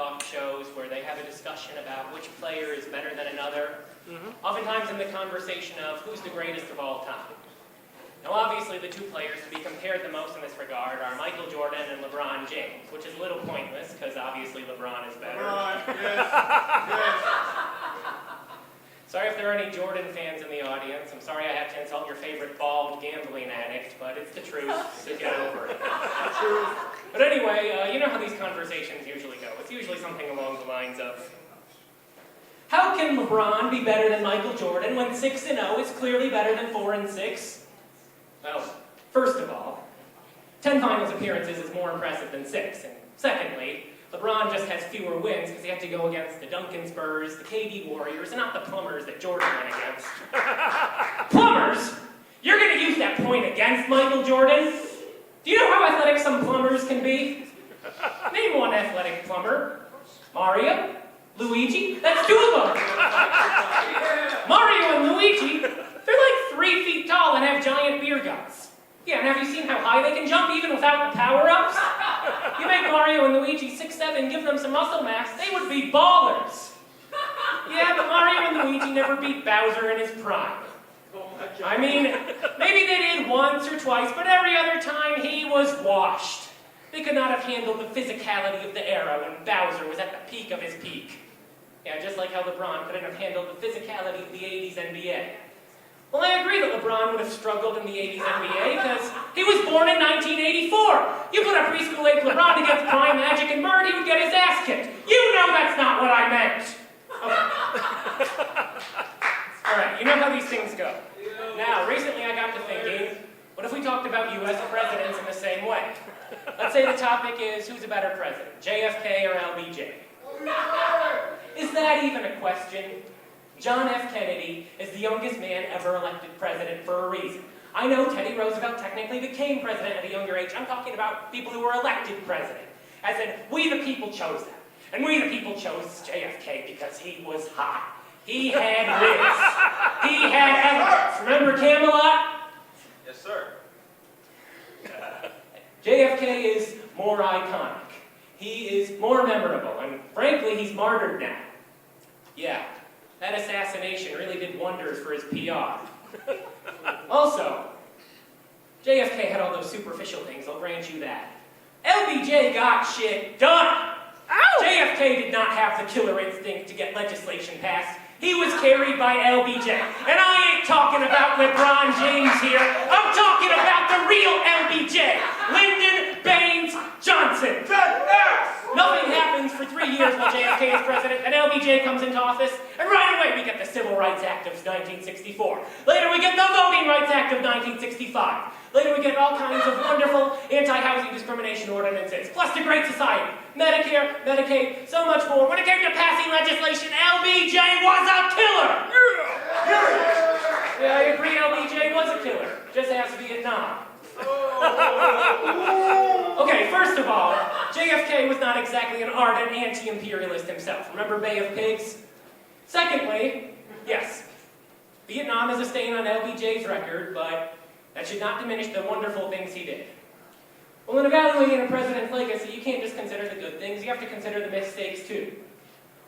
talk shows where they have a discussion about which player is better than another, oftentimes in the conversation of who's the greatest of all time. Now, obviously, the two players to be compared the most in this regard are Michael Jordan and LeBron James, which is a little pointless, because obviously LeBron is better. LeBron, yes. Sorry if there are any Jordan fans in the audience. I'm sorry I have to insult your favorite bald gambling addict, but it's the truth, so get over it. But anyway, you know how these conversations usually go. It's usually something along the lines of, how can LeBron be better than Michael Jordan when 6-0 is clearly better than 4-6? Well, first of all, 10 finals appearances is more impressive than 6. And secondly, LeBron just has fewer wins because he had to go against the Duncan Spurs, the KD Warriors, and not the Plumbers that Jordan went against. Plumbers? You're going to use that point against Michael Jordan? Do you know how athletic some plumbers can be? Name one athletic plumber. Mario? Luigi? That's two of them. Mario and Luigi, they're like 3 feet tall and have giant beer guts. Yeah, and have you seen how high they can jump even without the power-ups? You make Mario and Luigi 6'7", give them some muscle mass, they would be ballers. Yeah, but Mario and Luigi never beat Bowser in his prime. I mean, maybe they did once or twice, but every other time he was washed. They could not have handled the physicality of the era when Bowser was at the peak of his peak. Yeah, just like how LeBron couldn't have handled the physicality of the 80s NBA. Well, I agree that LeBron would have struggled in the 80s NBA because he was born in 1984. You put a preschool-age LeBron against Prime, Magic, and Bird, he would get his ass kicked. You know that's not what I meant. Okay. All right, you know how these things go. Now, recently I got to thinking, what if we talked about U.S. presidents in the same way? Let's say the topic is, who's a better president, JFK or LBJ? Is that even a question? John F. Kennedy is the youngest man ever elected president for a reason. I know Teddy Roosevelt technically became president at a younger age. I'm talking about people who were elected president. As in, we the people chose them. And we the people chose JFK because he was hot. He had wits. He had eloquence. Remember Camelot? Yes, sir. JFK is more iconic. He is more memorable. And frankly, he's martyred now. Yeah. That assassination really did wonders for his PR. Also, JFK had all those superficial things, I'll grant you that. LBJ got shit done! Ow! JFK did not have the killer instinct to get legislation passed. He was carried by LBJ. And I ain't talking about LeBron James here. I'm talking about the real LBJ. Lyndon Baines Johnson. Nothing happens for 3 years while JFK is president, and LBJ comes into office, and right away we get the Civil Rights Act of 1964. Later we get the Voting Rights Act of 1965. Later we get all kinds of wonderful anti-housing discrimination ordinances, plus the Great Society, Medicare, Medicaid, so much more. When it came to passing legislation, LBJ was a killer! Yeah, I agree, LBJ was a killer. Just ask Vietnam. Okay, first of all, JFK was not exactly an ardent anti-imperialist himself. Remember Bay of Pigs? Secondly, yes, Vietnam is a stain on LBJ's record, but that should not diminish the wonderful things he did. Well, in evaluating a president's legacy, you can't just consider the good things, you have to consider the mistakes too.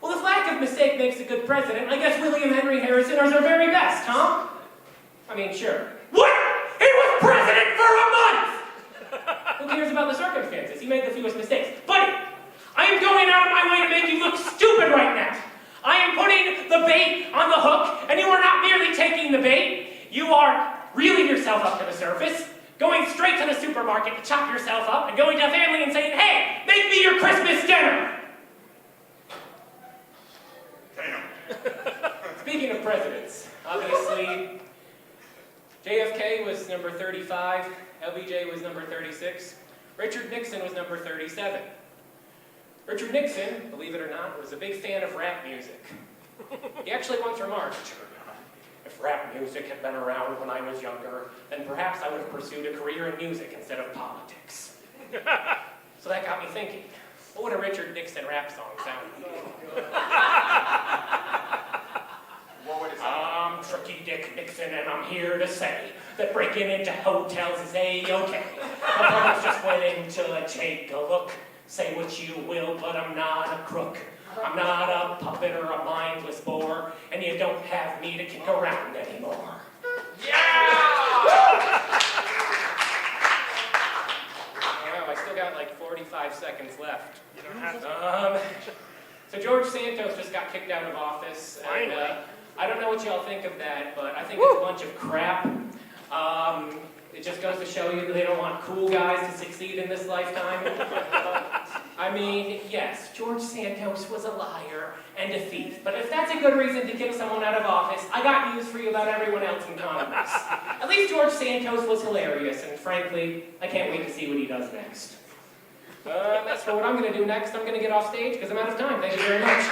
Well, if lack of mistake makes a good president, I guess William Henry Harrison is our very best, huh? I mean, sure. What? He was president for a month! Who cares about the circumstances? He made the fewest mistakes. Buddy, I am going out of my way to make you look stupid right now. I am putting the bait on the hook, and you are not merely taking the bait. You are reeling yourself up to the surface, going straight to the supermarket to chop yourself up, and going to family and saying, hey, make me your Christmas dinner! Speaking of presidents, obviously, JFK was number 35, LBJ was number 36, Richard Nixon was number 37. Richard Nixon, believe it or not, was a big fan of rap music. He actually once remarked, if rap music had been around when I was younger, then perhaps I would have pursued a career in music instead of politics. So that got me thinking, what would a Richard Nixon rap song sound like? What would it sound I'm Tricky Dick Nixon, and I'm here to say that breaking into hotels is A-okay. The public's just waiting to take a look. Say what you will, but I'm not a crook. I'm not a puppet or a mindless bore, and you don't have me to kick around anymore. I still got like 45 seconds left. You don't have to. So George Santos just got kicked out of office. And, I don't know what y'all think of that, but I think it's a bunch of crap. It just goes to show you that they don't want cool guys to succeed in this lifetime. I mean, yes, George Santos was a liar and a thief, but if that's a good reason to kick someone out of office, I got news for you about everyone else in Congress. At least George Santos was hilarious, and frankly, I can't wait to see what he does next. As for what I'm going to do next, I'm going to get off stage because I'm out of time. Thank you very much.